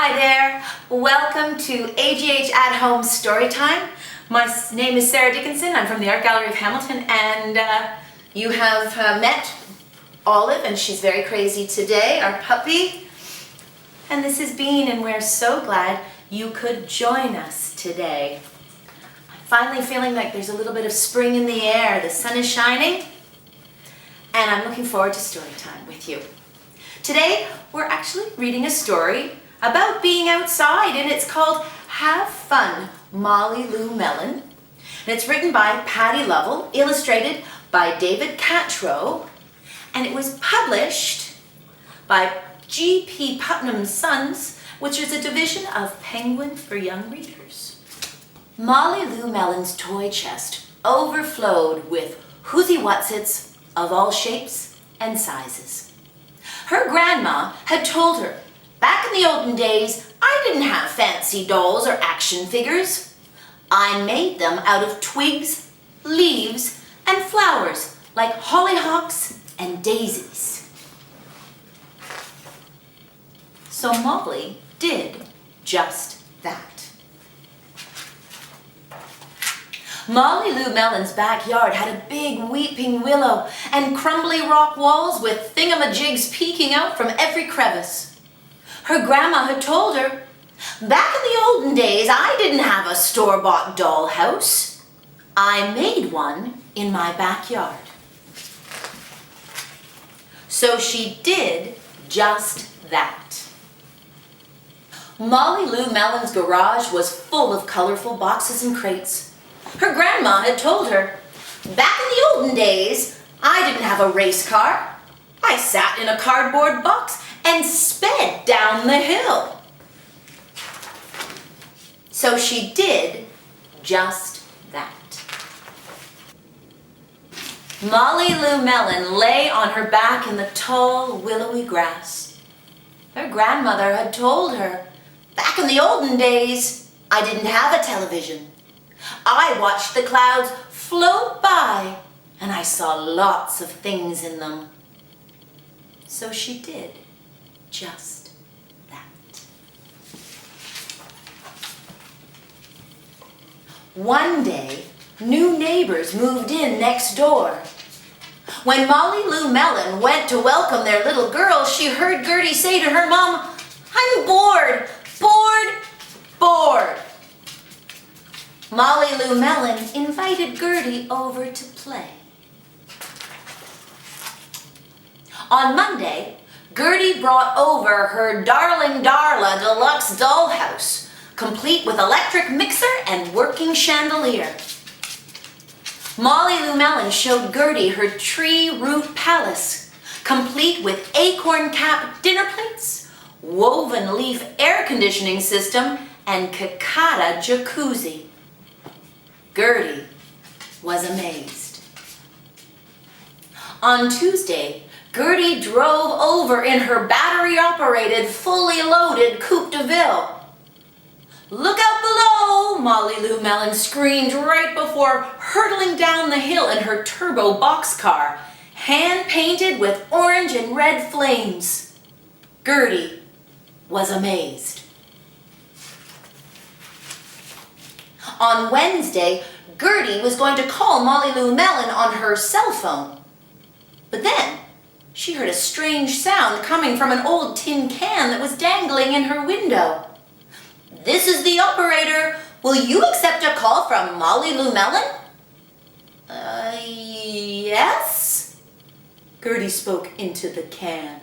Hi there, welcome to AGH at Home Storytime. My name is Sara Dickinson, I'm from the Art Gallery of Hamilton, and you have met Olive, and she's very crazy today, our puppy. And this is Bean, and we're so glad you could join us today. I'm finally feeling like there's a little bit of spring in the air, the sun is shining, and I'm looking forward to Storytime with you. Today, we're actually reading a story about being outside, and it's called Have Fun, Molly Lou Melon. And it's written by Patty Lovell, illustrated by David Catrow, and it was published by G.P. Putnam's Sons, which is a division of Penguin for Young Readers. Molly Lou Melon's toy chest overflowed with whoosy-whatsits of all shapes and sizes. Her grandma had told her, back in the olden days, I didn't have fancy dolls or action figures. I made them out of twigs, leaves, and flowers like hollyhocks and daisies. So Molly did just that. Molly Lou Melon's backyard had a big weeping willow and crumbly rock walls with thingamajigs peeking out from every crevice. Her grandma had told her, back in the olden days, I didn't have a store-bought dollhouse. I made one in my backyard. So she did just that. Molly Lou Melon's garage was full of colorful boxes and crates. Her grandma had told her, back in the olden days, I didn't have a race car. I sat in a cardboard box and sped down the hill. So she did just that. Molly Lou Melon lay on her back in the tall, willowy grass. Her grandmother had told her, back in the olden days, I didn't have a television. I watched the clouds float by, and I saw lots of things in them. So she did just that. One day, new neighbors moved in next door. When Molly Lou Melon went to welcome their little girl, she heard Gertie say to her mom, I'm bored, bored, bored. Molly Lou Melon invited Gertie over to play. On Monday, Gertie brought over her Darling Darla deluxe dollhouse, complete with electric mixer and working chandelier. Molly Lou Melon showed Gertie her tree root palace, complete with acorn cap dinner plates, woven leaf air conditioning system, and cicada jacuzzi. Gertie was amazed. On Tuesday, Gertie drove over in her battery-operated, fully loaded Coupe de Ville. Look out below, Molly Lou Melon screamed right before hurtling down the hill in her turbo boxcar, hand-painted with orange and red flames. Gertie was amazed. On Wednesday, Gertie was going to call Molly Lou Melon on her cell phone. But then, she heard a strange sound coming from an old tin can that was dangling in her window. This is the operator. Will you accept a call from Molly Lou Melon? Yes? Gertie spoke into the can.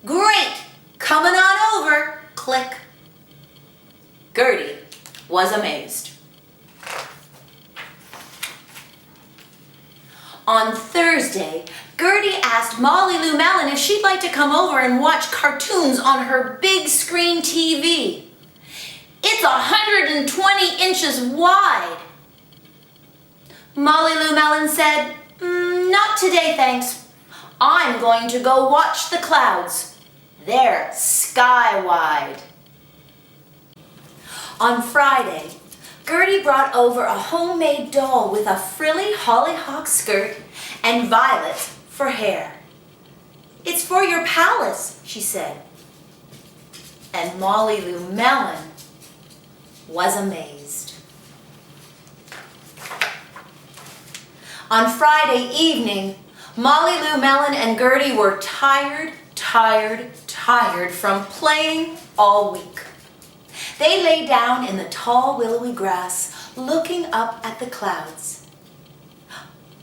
Great! Coming on over. Click. Gertie was amazed. On Thursday, Gertie asked Molly Lou Melon if she'd like to come over and watch cartoons on her big screen TV. It's 120 inches wide. Molly Lou Melon said, not today, thanks. I'm going to go watch the clouds. They're sky-wide. On Friday, Gertie brought over a homemade doll with a frilly hollyhock skirt and violets for hair. It's for your palace, she said. And Molly Lou Melon was amazed. On Friday evening, Molly Lou Melon and Gertie were tired from playing all week. They lay down in the tall willowy grass, looking up at the clouds.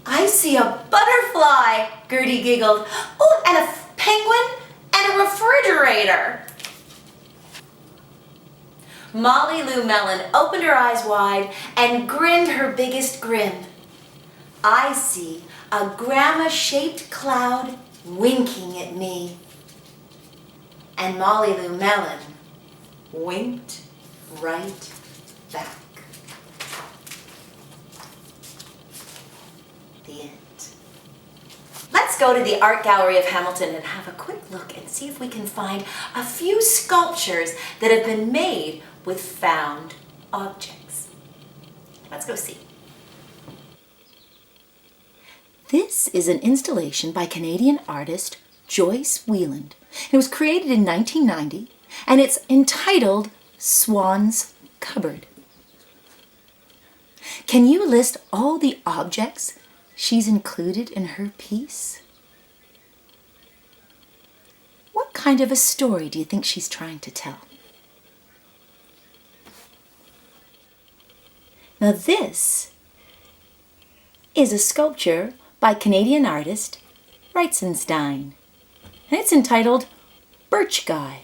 "I see a butterfly," Gertie giggled. "Oh, and a penguin and a refrigerator." Molly Lou Melon opened her eyes wide and grinned her biggest grin. "I see a grandma-shaped cloud winking at me." And Molly Lou Melon winked right back. The end. Let's go to the Art Gallery of Hamilton and have a quick look and see if we can find a few sculptures that have been made with found objects. Let's go see. This is an installation by Canadian artist Joyce Wieland. It was created in 1990 and it's entitled Swan's Cupboard. Can you list all the objects she's included in her piece? What kind of a story do you think she's trying to tell? Now this is a sculpture by Canadian artist Reitzenstein, and it's entitled Birch Guy.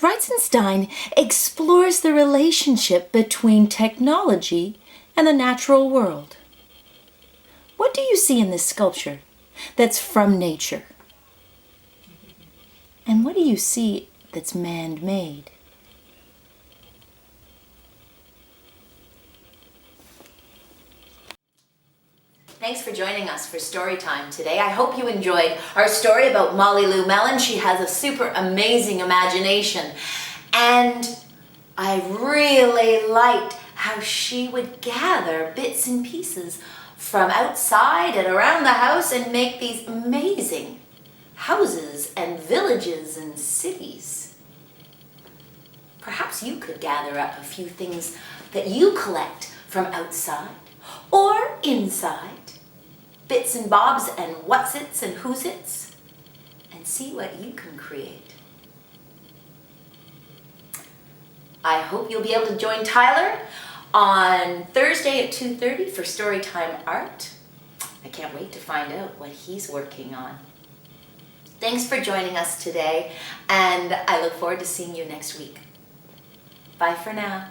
Reitzenstein explores the relationship between technology and the natural world. What do you see in this sculpture that's from nature? And what do you see that's man-made? Thanks for joining us for Storytime today. I hope you enjoyed our story about Molly Lou Melon. She has a super amazing imagination. And I really liked how she would gather bits and pieces from outside and around the house and make these amazing houses and villages and cities. Perhaps you could gather up a few things that you collect from outside or inside. Bits and bobs and what's-its and who's-its, and see what you can create. I hope you'll be able to join Tyler on Thursday at 2:30 for Storytime Art. I can't wait to find out what he's working on. Thanks for joining us today, and I look forward to seeing you next week. Bye for now.